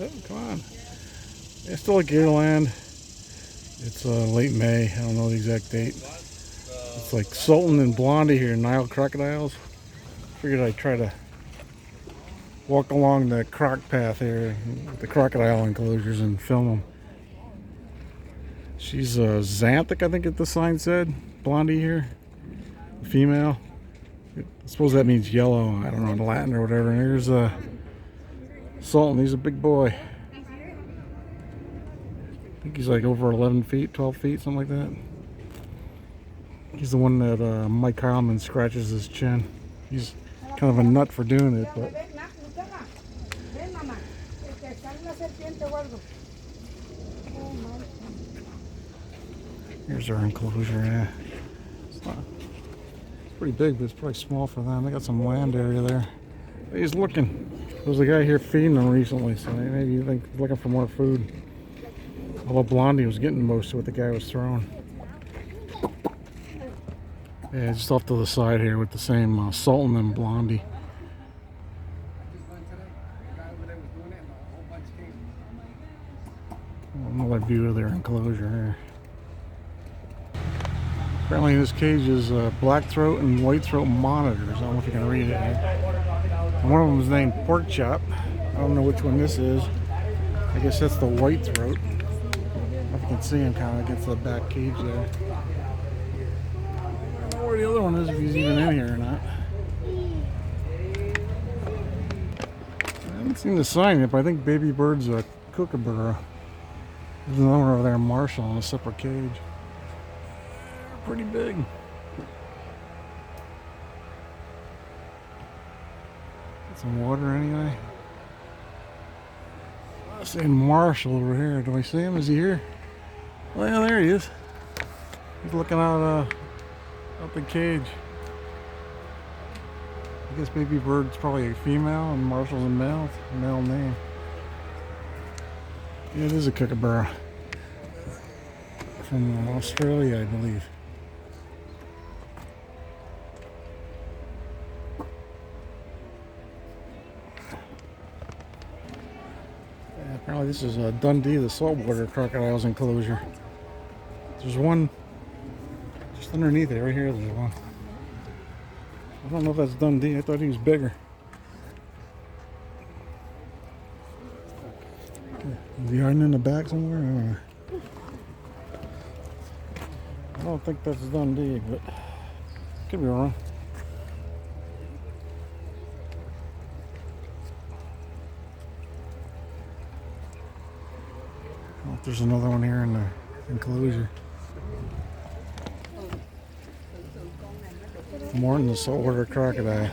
Oh, come on. It's still at Gatorland. It's late May. I don't know the exact date. It's like Sultan and Blondie here, Nile Crocodiles. Figured I'd try to walk along the croc path here with the crocodile enclosures and film them. She's Xanthic, I think the sign said. Blondie here, female. I suppose that means yellow. I don't know, in Latin or whatever. And here's Sultan. He's a big boy. I think he's like over 11 feet, 12 feet, something like that. He's the one that Mike Heilman scratches his chin. He's kind of a nut for doing it, but here's our enclosure. Yeah, it's pretty big, but it's probably small for them. They got some land area there. He's looking. There was a guy here feeding them recently, so maybe you think he's looking for more food. Although Blondie was getting most of what the guy was throwing. Yeah, just off to the side here with the same Sultan and Blondie. Another view of their enclosure here. Apparently this cage is black throat and white throat monitors. I don't know if you can read it. And one of them is named Pork Chop. I don't know which one this is. I guess that's the white throat. I don't know if you can see him kind of against the back cage there. I don't know where the other one is, if he's even in here or not. I haven't seen the sign yet, but I think Baby Bird's a kookaburra. There's another one over there, Marshall, in a separate cage. Pretty big. Got some water anyway. I'm seeing Marshall over here. Do I see him? Is he here? Well, yeah, there he is. He's looking out the cage. I guess Baby Bird's probably a female and Marshall's a male. Male name. Yeah, it is a kookaburra. From Australia, I believe. Apparently this is Dundee, the saltwater crocodiles enclosure. There's one just underneath it, right here there's one. I don't know if that's Dundee, I thought he was bigger. Is he hiding in the back somewhere? I don't think that's Dundee, but could be wrong. Oh, there's another one here in the enclosure. More than the saltwater crocodile.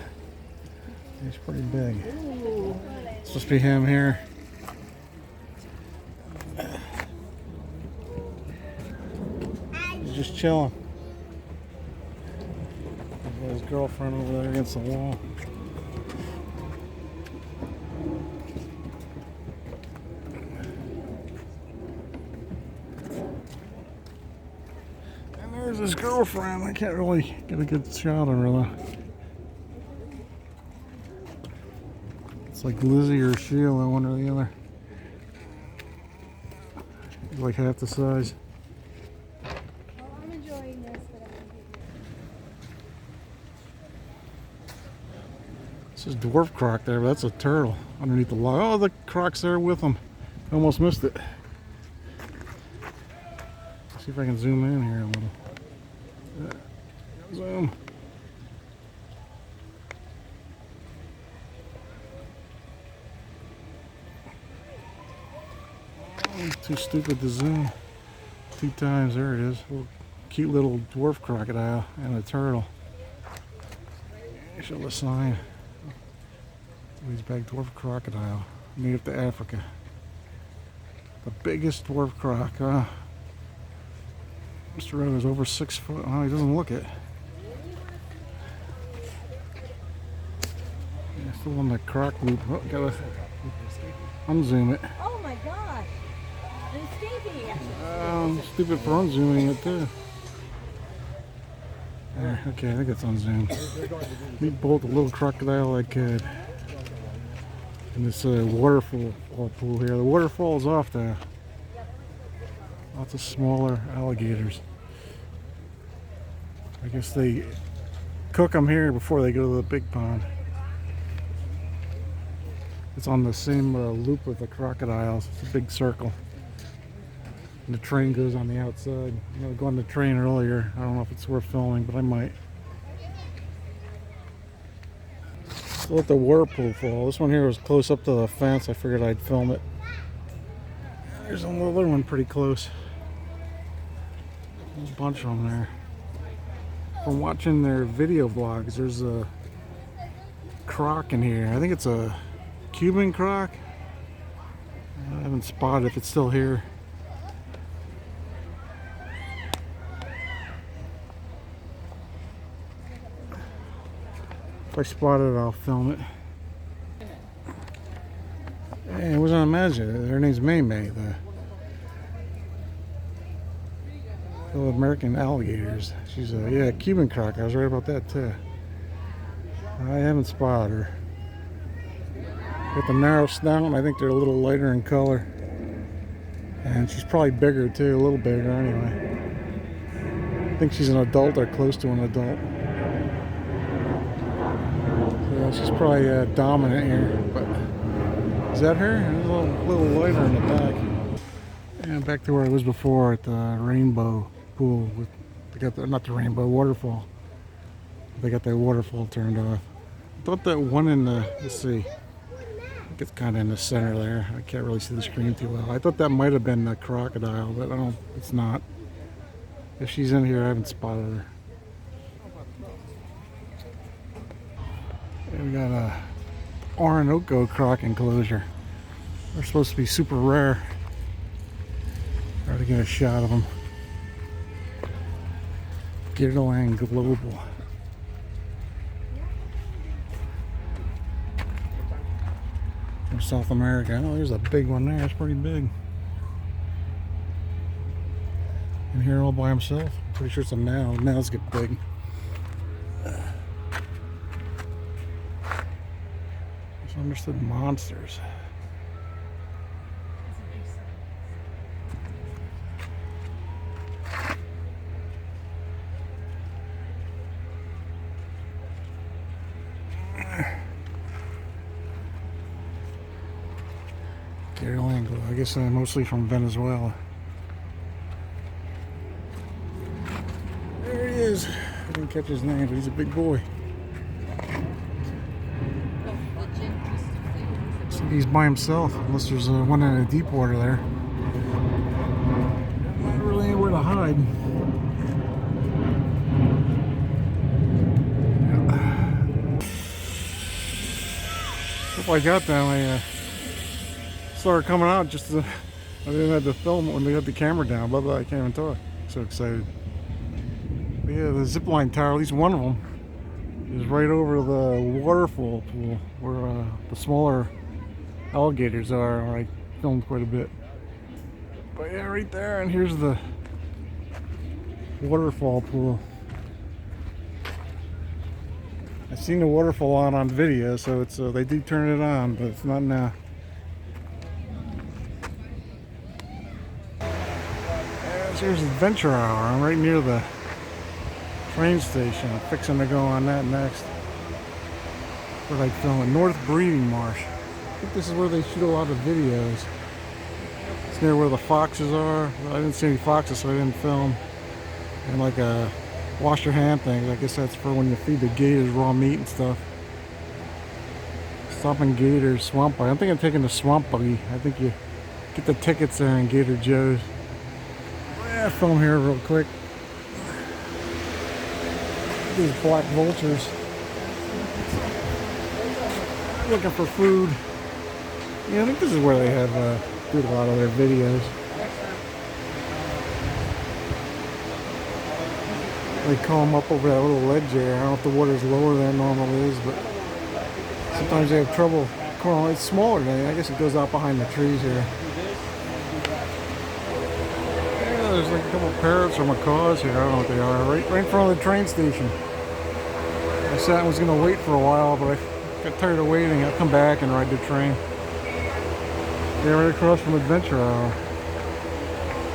He's pretty big. It's supposed to be him here. He's just chilling. He's got his girlfriend over there against the wall. There's his girlfriend. I can't really get a good shot of her though. It's like Lizzie or Sheila, one or the other. He's like half the size. Well, I'm enjoying this, but This is dwarf croc there, but that's a turtle underneath the log. Oh, the croc's there with him. Almost missed it. Let's see if I can zoom in here a little. Zoom. I'm too stupid to zoom. 2 times. There it is. Cute little dwarf crocodile and a turtle. Show the sign. He's back dwarf crocodile, native to Africa. The biggest dwarf croc. Mr. Red is over 6 foot. Oh, he doesn't look it. Yeah, still on the croc loop. Oh, gotta unzoom it. oh my god! I'm escaping! I'm stupid for unzooming it too. There, okay, I think it's unzoomed. Meet both a little crocodile I could. in this waterfall pool here. The waterfall is off there. Lots of smaller alligators. I guess they cook them here before they go to the big pond. It's on the same loop with the crocodiles. It's a big circle. And the train goes on the outside. I'm going to go on the train earlier. I don't know if it's worth filming, but I might. So let the whirlpool fall. This one here was close up to the fence. I figured I'd film it. There's another one pretty close. There's a bunch of them there. From watching their video vlogs, there's a croc in here. I think it's a Cuban croc. I haven't spotted if it's still here. If I spot it, I'll film it. Hey, I wasn't imagining. Her name's May, the American alligators. She's a Cuban croc. I was right about that too. I haven't spotted her. Got the narrow snout. I think they're a little lighter in color, and she's probably bigger too, a little bigger anyway. I think she's an adult or close to an adult. So she's probably dominant here. But is that her? It's a little lighter in the back. And back to where I was before at the rainbow pool. They got not the rainbow waterfall. They got that waterfall turned off. I thought that one in the, let's see, it's kind of in the center there. I can't really see the screen too well. I thought that might have been the crocodile, but it's not. If she's in here, I haven't spotted her. And we got a Orinoco croc enclosure. They're supposed to be super rare. Try to get a shot of them. Gatorland Global. From South America. Oh, there's a big one there. It's pretty big. And here all by himself. Pretty sure it's a male. Males get big. Misunderstood monsters. Gatorland, I guess mostly from Venezuela. There he is. I didn't catch his name, but he's a big boy. So he's by himself, unless there's one in the deep water there. Not really anywhere to hide. If I got them, I started coming out just to, I didn't have to film it when they got the camera down. Blah blah. I can't even talk. So excited. But yeah, the zip line tower, at least one of them, is right over the waterfall pool where the smaller alligators are. I filmed quite a bit. But yeah, right there, and here's the waterfall pool. I've seen the waterfall on video, so it's they do turn it on, but it's not now. Here's Adventure Hour. I'm right near the train station. I'm fixing to go on that next. Where I film it, North Breeding Marsh. I think this is where they shoot a lot of videos. It's near where the foxes are. I didn't see any foxes, so I didn't film. And like a wash your hand thing. I guess that's for when you feed the gators raw meat and stuff. Stopping gators, swamp buggy. I'm thinking of taking the swamp buggy. I think you get the tickets there in Gator Joe's. Yeah, film here real quick. These black vultures looking for food. Yeah, I think this is where they have do a lot of their videos. They come up over that little ledge there. I don't know if the water's lower than it normally is, but sometimes they have trouble. Coral, it's smaller than I guess it goes out behind the trees here. Yeah, there's like a couple parrots or macaws here. I don't know what they are. Right in front of the train station. I sat and was going to wait for a while, but I got tired of waiting. I'll come back and ride the train. Yeah, right across from Adventure Isle.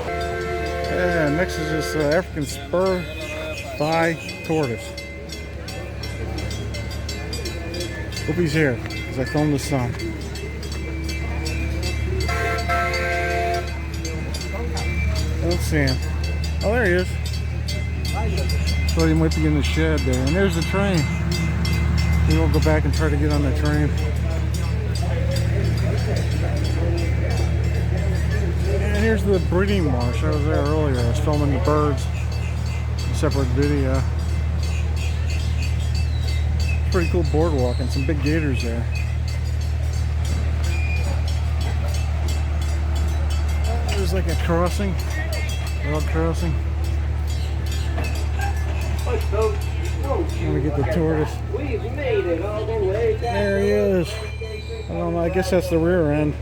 Yeah, next is this African spur thigh tortoise. Hope he's here, because I filmed the sun. I don't see him. Oh, there he is. Thought he might be in the shed there. And there's the train. Maybe we'll go back and try to get on the train. And here's the breeding marsh. I was there earlier. I was filming the birds. A separate video. Pretty cool boardwalk and some big gators there. There's like a crossing. Log crossing. Let me get the tortoise. We've made it all the way down. There he is. I don't know, I guess that's the rear end.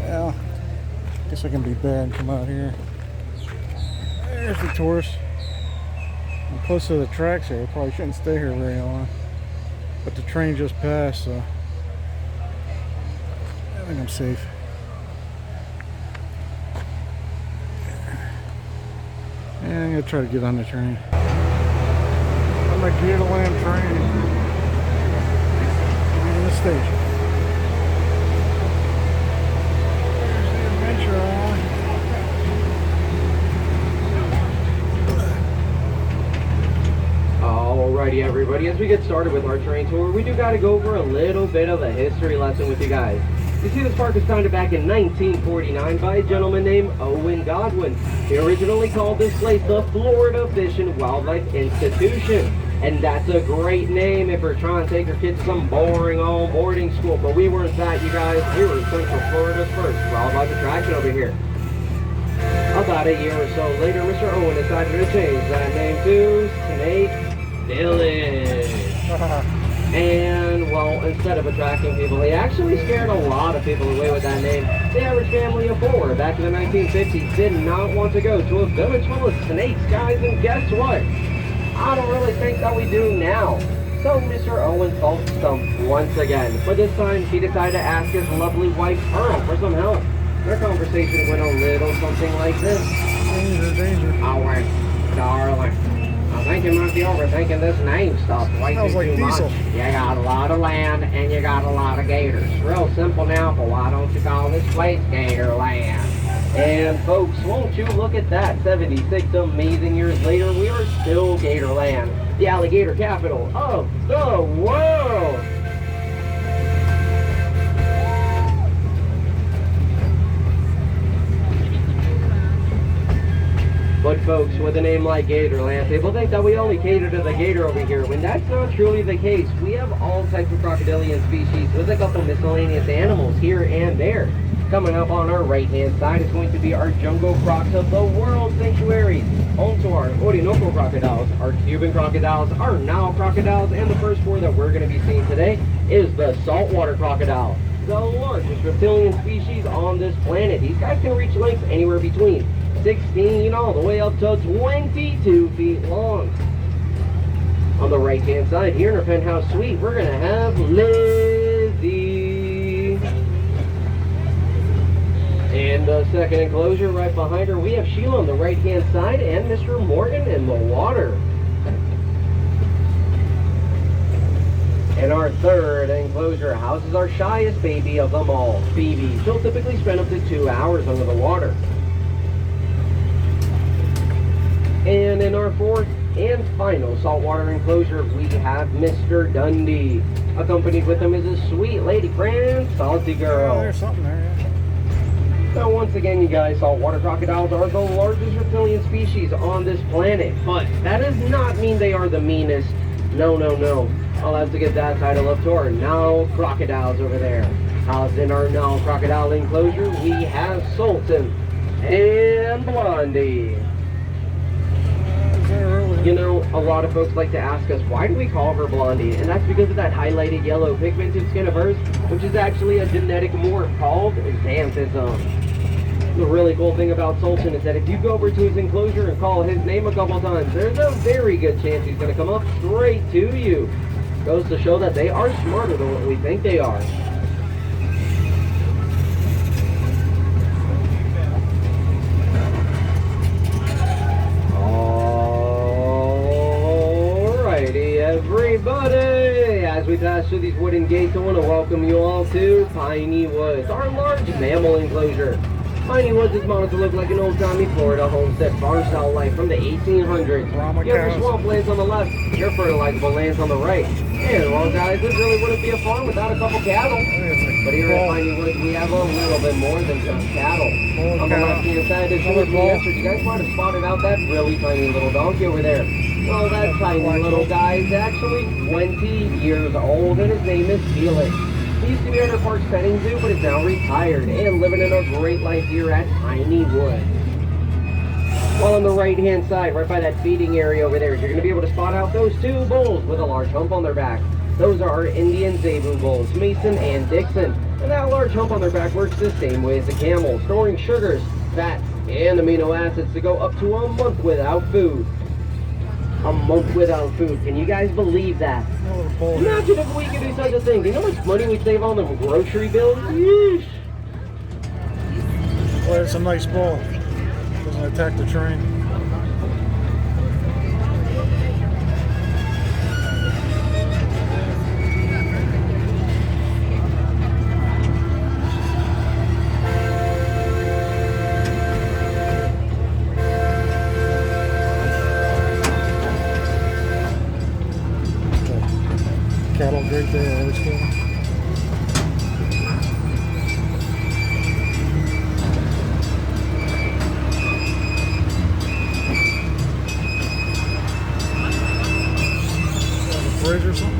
Well, guess I can be bad and come out here. There's the tortoise. I'm close to the tracks here. I probably shouldn't stay here very long. But the train just passed, so I think I'm safe. And I'm gonna try to get on the train. On the Gatorland train. In the station. There's the Adventure Isle. Alrighty everybody, as we get started with our train tour, we do got to go over a little bit of a history lesson with you guys. You see, this park was founded back in 1949 by a gentleman named Owen Godwin. He originally called this place the Florida Fish and Wildlife Institution. And that's a great name if you're trying to take your kids to some boring old boarding school. But we weren't that, you guys. We were Central Florida's first wildlife attraction over here. About a year or so later, Mr. Owen decided to change that name to Snake Village. And, well, instead of attracting people, he actually scared a lot of people away with that name. The average family of four back in the 1950s did not want to go to a village full of snakes, guys, and guess what? I don't really think that we do now. So Mr. Owen felt stumped once again, but this time he decided to ask his lovely wife, Earl, for some help. Their conversation went a little something like this. Danger, danger. Owen, darling, I think you might be overthinking this name stuff way Sounds like too much. Diesel. You got a lot of land and you got a lot of gators. Real simple now, but why don't you call this place Gatorland? And folks, won't you look at that, 76 amazing years later, we are still Gatorland, the alligator capital of the world. But folks, with a name like Gatorland, people think that we only cater to the gator over here, when that's not truly the case. We have all types of crocodilian species with a couple miscellaneous animals here and there. Coming up on our right-hand side is going to be our jungle crocs of the world sanctuary. Home to our Orinoco crocodiles, our Cuban crocodiles, our Nile crocodiles, and the first four that we're going to be seeing today is the saltwater crocodile, the largest reptilian species on this planet. These guys can reach lengths anywhere between 16 all the way up to 22 feet long. On the right-hand side here in our penthouse suite, we're going to have Lizzie. In the second enclosure right behind her, we have Sheila on the right-hand side and Mr. Morgan in the water. And our third enclosure houses our shyest baby of them all, Phoebe. She'll typically spend up to 2 hours under the water. And in our fourth and final saltwater enclosure, we have Mr. Dundee. Accompanied with him is a sweet lady friend, Salty Girl. Oh, there's something there, yeah. So once again, you guys, saltwater crocodiles are the largest reptilian species on this planet. But that does not mean they are the meanest. No, no, no. I'll have to get that title up to our Nile crocodiles over there. Housed in our Nile crocodile enclosure, we have Sultan and Blondie. You know, a lot of folks like to ask us, why do we call her Blondie? And that's because of that highlighted yellow pigmented skin of hers, which is actually a genetic morph called xanthism. The really cool thing about Sultan is that if you go over to his enclosure and call his name a couple times, there's a very good chance he's going to come up straight to you. Goes to show that they are smarter than what we think they are. Alrighty, everybody. As we pass through these wooden gates, I want to welcome you all to Piney Woods, our large mammal enclosure. Piney Woods is modeled to look like an old-timey Florida homestead farm-style life from the 1800s. You have your swamplands on the left, your fertilizable lands on the right. And, well, guys, this really wouldn't be a farm without a couple cattle. But here at Piney Woods, we have a little bit more than just cattle. On the left-hand side is the answer. You guys might have spotted out that really tiny little donkey over there. Well, that tiny little guy is actually 20 years old, and his name is Felix. He used to be at our park's petting zoo, but is now retired and living in a great life here at Piney Woods. While on the right-hand side, right by that feeding area over there, you're going to be able to spot out those two bulls with a large hump on their back. Those are our Indian Zebu bulls, Mason and Dixon. And that large hump on their back works the same way as the camel, storing sugars, fats, and amino acids to go up to a month without food. A month without food. Can you guys believe that? Imagine if we could do such a thing. Do you know how much money we'd save on the grocery bills? Yeesh. Boy, it's a nice bull. Doesn't attack the train. Cattle great there, always cool. Bridge or something?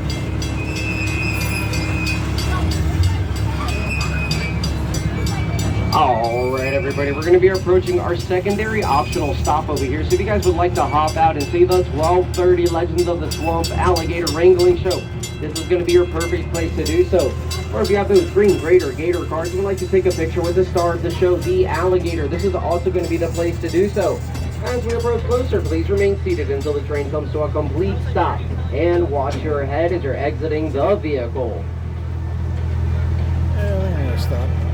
Alright, everybody, we're going to be approaching our secondary optional stop over here. So if you guys would like to hop out and see the 1230 Legends of the Swamp Alligator Wrangling Show, this is going to be your perfect place to do so. Or if you have those green Greater Gator cards and would like to take a picture with the star of the show, the alligator, this is also going to be the place to do so. As we approach closer, please remain seated until the train comes to a complete stop. And watch your head as you're exiting the vehicle. Yeah, we're going to stop.